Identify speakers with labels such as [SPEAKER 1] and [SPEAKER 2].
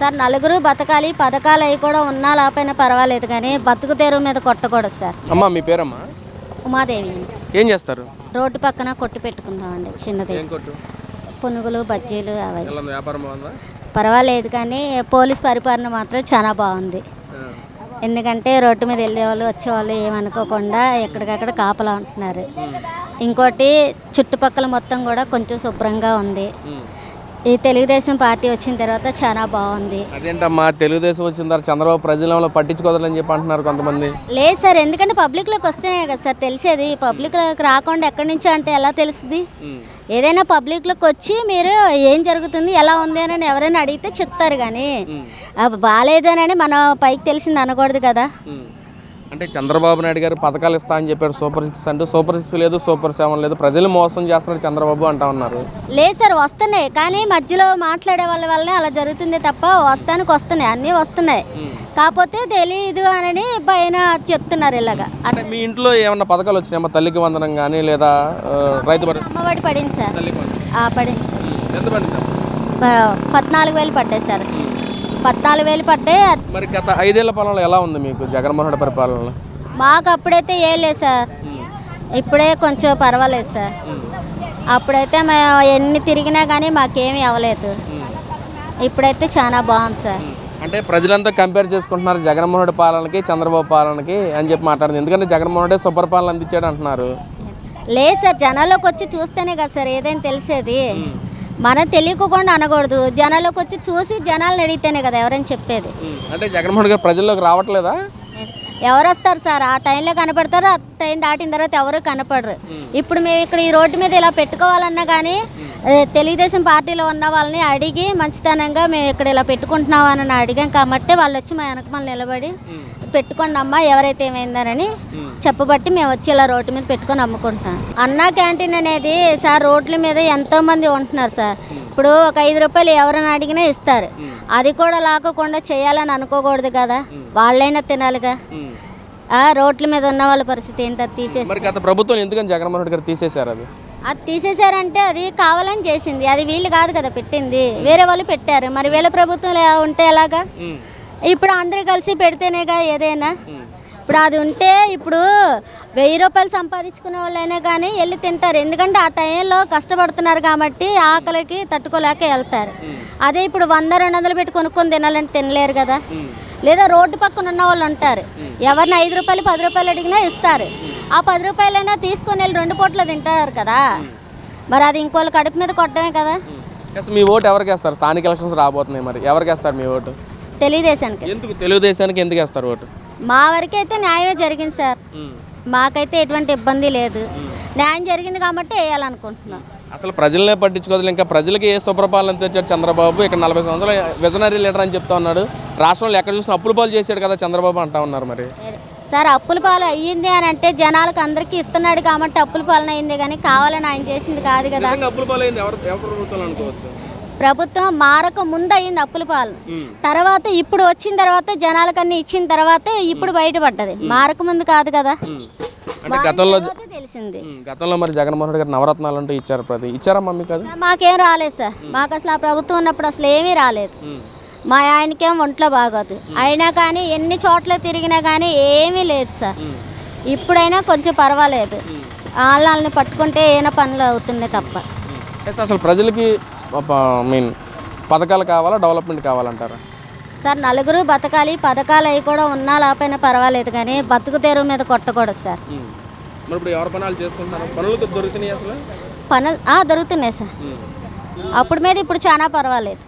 [SPEAKER 1] Sir నలుగురు బతకాలి, పథకాలు అవి కూడా ఉన్నా లేకపోయినా పర్వాలేదు కానీ బతుకు తెరువు మీద కొట్టకూడదు సార్.
[SPEAKER 2] అమ్మా మీ పేరమ్మా?
[SPEAKER 1] ఉమాదేవి.
[SPEAKER 2] ఏం చేస్తారు?
[SPEAKER 1] రోడ్డు పక్కన కొట్టు పెట్టుకుంటామండి, చిన్నది.
[SPEAKER 2] ఏం కొట్టు?
[SPEAKER 1] పునుగులు, బజ్జీలు అవి.
[SPEAKER 2] ఎలా ఉంది? వ్యాపారం బాగుందా?
[SPEAKER 1] పర్వాలేదు కానీ పోలీస్ పరిపాలన మాత్రం చాలా బాగుంది. ఎందుకంటే రోడ్డు మీద వెళ్ళేవాళ్ళు వచ్చేవాళ్ళు ఏమనుకోకుండా ఎక్కడికక్కడ కాపలా ఉంటున్నారు. ఇంకోటి చుట్టుపక్కల మొత్తం కూడా కొంచెం శుభ్రంగా ఉంది. ఈ తెలుగుదేశం పార్టీ వచ్చిన తర్వాత చాలా బాగుంది.
[SPEAKER 2] అదేంటమ్మా తెలుగుదేశం వచ్చిన తర్వాత చంద్రబాబు ప్రజలను పట్టించుకోవాలని చెప్పి అంటున్నారు కొంతమంది.
[SPEAKER 1] లేదు సార్, ఎందుకంటే పబ్లిక్లోకి వస్తేనే కదా సార్ తెలిసేది. పబ్లిక్లోకి రాకుండా ఎక్కడి నుంచి అంటే ఎలా తెలుస్తుంది? ఏదైనా పబ్లిక్లోకి వచ్చి మీరు ఏం జరుగుతుంది ఎలా ఉంది అని ఎవరైనా అడిగితే చెప్తారు కానీ బాగాలేదనని మన పైకి తెలిసింది అనకూడదు కదా.
[SPEAKER 2] అంటే చంద్రబాబు నాయుడు గారు పథకాలు ఇస్తా అని చెప్పారు, సూపర్ 6 అంటూ. సూపర్ 6 లేదు, సూపర్ 7 లేదు, ప్రజలు మోసం చేస్తున్నారు చంద్రబాబు అంటా ఉన్నారు.
[SPEAKER 1] లేదు సార్, వస్తున్నాయి కానీ మధ్యలో మాట్లాడే వాళ్ళ వల్లనే అలా జరుగుతుంది తప్ప వస్తానికి వస్తున్నాయి, అన్నీ వస్తున్నాయి. కాకపోతే తెలీదు అని పైన చెప్తున్నారు ఇలాగా.
[SPEAKER 2] అంటే మీ ఇంట్లో ఏమన్నా పథకాలు వచ్చినాయమ్మా? తల్లికి వందనం కానీ లేదా రైతు
[SPEAKER 1] అమ్మఒడి పడింది సార్. పడింది సార్.
[SPEAKER 2] ఎంత పడింది?
[SPEAKER 1] 14,000 పడ్డాయి సార్. 14,000 పడ్డాయి.
[SPEAKER 2] మరి గత 5 ఏళ్ల పాలనలో ఎలా ఉంది మీకు జగన్మోహన్ రెడ్డి పరిపాలన?
[SPEAKER 1] మాకు అప్పుడైతే ఏం లేదు సార్, ఇప్పుడే కొంచెం పర్వాలేదు సార్. అప్పుడైతే మేము ఎన్ని తిరిగినా కానీ మాకేమీ అవ్వలేదు. ఇప్పుడైతే చాలా బాగుంది సార్.
[SPEAKER 2] అంటే ప్రజలంతా కంపేర్ చేసుకుంటున్నారు జగన్మోహన్ రెడ్డి పాలనకి చంద్రబాబు పాలనకి అని చెప్పి మాట్లాడుతుంది. ఎందుకంటే జగన్మోహన్ రెడ్డి సూపర్ పాలన అందించాడు అంటున్నారు.
[SPEAKER 1] లేదు సార్, జనాల్లోకి వచ్చి చూస్తేనే కదా సార్ ఏదైనా తెలిసేది. మనం తెలియకుండా అనకూడదు, జనాల్లోకి వచ్చి చూసి జనాలను అడిగితేనే కదా ఎవరైనా చెప్పేది.
[SPEAKER 2] అంటే జగన్మోహన్ గారు ప్రజల్లోకి రావట్లేదా?
[SPEAKER 1] ఎవరు వస్తారు సార్? ఆ టైంలో కనపడతారు, ఆ టైం దాటిన తర్వాత ఎవరు కనపడరు. ఇప్పుడు మేము ఇక్కడ ఈ రోడ్డు మీద ఇలా పెట్టుకోవాలన్నా కానీ తెలుగుదేశం పార్టీలో ఉన్న వాళ్ళని అడిగి మంచితనంగా మేము ఇక్కడ ఇలా పెట్టుకుంటున్నామని అడిగాం కాబట్టి వాళ్ళు వచ్చి మా వెనక నిలబడి పెట్టుకోండి అమ్మా ఎవరైతే ఏమైందనని చెప్పబట్టి మేము వచ్చి ఇలా రోడ్డు మీద పెట్టుకొని అమ్ముకుంటున్నాం. అన్నా క్యాంటీన్ అనేది సార్ రోడ్ల మీద ఎంతోమంది ఉంటున్నారు సార్. ఇప్పుడు ఒక 5 రూపాయలు ఎవరైనా అడిగినా ఇస్తారు. అది కూడా లాక్కుండా చేయాలని అనుకోకూడదు కదా, వాళ్ళైనా తినాలిగా. రోడ్ల మీద ఉన్న వాళ్ళ పరిస్థితి ఏంటి? అది తీసేసి
[SPEAKER 2] గత ప్రభుత్వం ఎందుకని జగన్మోహన్ రెడ్డి గారు తీసేశారు?
[SPEAKER 1] అది తీసేశారంటే అది కావాలని చేసింది, అది వీళ్ళు కాదు కదా పెట్టింది, వేరే వాళ్ళు పెట్టారు. మరి వీళ్ళ ప్రభుత్వం ఉంటే ఎలాగా? ఇప్పుడు అందరూ కలిసి పెడితేనేగా ఏదైనా. ఇప్పుడు అది ఉంటే ఇప్పుడు 1000 రూపాయలు సంపాదించుకునే వాళ్ళైనా కానీ వెళ్ళి తింటారు. ఎందుకంటే ఆ టైంలో కష్టపడుతున్నారు కాబట్టి ఆకలికి తట్టుకోలేక వెళ్తారు. అదే ఇప్పుడు 100-200 పెట్టి కొనుక్కొని తినాలంటే తినలేరు కదా. లేదా రోడ్డు పక్కన ఉన్న వాళ్ళు ఉంటారు, ఎవరిని 5 రూపాయలు 10 రూపాయలు అడిగినా ఇస్తారు. ఆ 10 రూపాయలైనా తీసుకొని వెళ్ళి 2 పూటలు తింటారు కదా. మరి అది ఇంకోళ్ళు కడుపు మీద కొట్టడమే కదా.
[SPEAKER 2] మీ ఓటు ఎవరికి వేస్తారు? స్థానిక ఎలక్షన్స్ రాబోతున్నాయి, మరి ఎవరికి వేస్తారు మీ ఓటు?
[SPEAKER 1] తెలుగుదేశానికి.
[SPEAKER 2] ఎందుకు తెలుగుదేశానికి ఎందుకు వేస్తారు ఓటు?
[SPEAKER 1] మా వరకు అయితే న్యాయమే జరిగింది సార్, మాకైతే ఎటువంటి ఇబ్బంది లేదు. న్యాయం జరిగింది కాబట్టి వేయాలనుకుంటున్నాం.
[SPEAKER 2] అసలు ప్రజలనే పట్టించుకోదు. ఇంకా ప్రజలకి ఏ సుప్రపాలన తెచ్చాడు చంద్రబాబు? ఇక్కడ 40 సంవత్సరాల విజనరీ లీడర్ అని చెప్తా ఉన్నాడు. రాష్ట్రంలో ఎక్కడ చూసినా అప్పుల పాలు చేశాడు కదా చంద్రబాబు అంటా ఉన్నారు. మరి
[SPEAKER 1] సార్ అప్పుల పాలు అయ్యింది అని అంటే జనాలకు అందరికీ ఇస్తున్నాడు కాబట్టి అప్పుల పాలన అయింది కానీ కావాలని ఆయన చేసింది కాదు కదా.
[SPEAKER 2] అప్పుల పాలు అయింది ఎవరు ప్రభుత్వం అనుకోవచ్చు?
[SPEAKER 1] ప్రభుత్వం మారక ముందు అయింది అప్పుల పాలన. తర్వాత ఇప్పుడు వచ్చిన తర్వాత జనాలకన్నీ ఇచ్చిన తర్వాత ఇప్పుడు బయటపడ్డది, మారక ముందు కాదు కదా.
[SPEAKER 2] అంటే గతంలో
[SPEAKER 1] తెలిసింది.
[SPEAKER 2] గతంలో మరి జగన్మోహన్ రెడ్డి గారు నవరత్నాలు అంటూ ఇచ్చారు. ఇచ్చారమ్మా మీకు? అది
[SPEAKER 1] మాకేం రాలేదు సార్, మాకు అసలు ఆ ప్రభుత్వం ఉన్నప్పుడు అసలు ఏమీ రాలేదు. మా ఆయనకేం ఒంట్లో బాగోదు, అయినా కానీ ఎన్ని చోట్ల తిరిగినా కానీ ఏమీ లేదు సార్. ఇప్పుడైనా కొంచెం పర్వాలేదు, వాళ్ళని పట్టుకుంటే ఏమైనా పనులు అవుతున్నాయి తప్ప.
[SPEAKER 2] అసలు ప్రజలకి పథకాలు కావాలా, డెవలప్మెంట్ కావాలంటారా?
[SPEAKER 1] సార్ నలుగురు బతకాలి, పథకాలు అవి కూడా ఉన్నా లేకపోయినా పర్వాలేదు కానీ బతుకు తెరువు మీద కొట్టకూడదు సార్.
[SPEAKER 2] మరి ఇప్పుడు ఎవరు పనులు చేసుకుంటున్నారు? పనులు దొరుకుతున్నాయి? అసలు
[SPEAKER 1] పనులు దొరుకుతున్నాయి సార్. అప్పుడు మీద ఇప్పుడు చాలా పర్వాలేదు.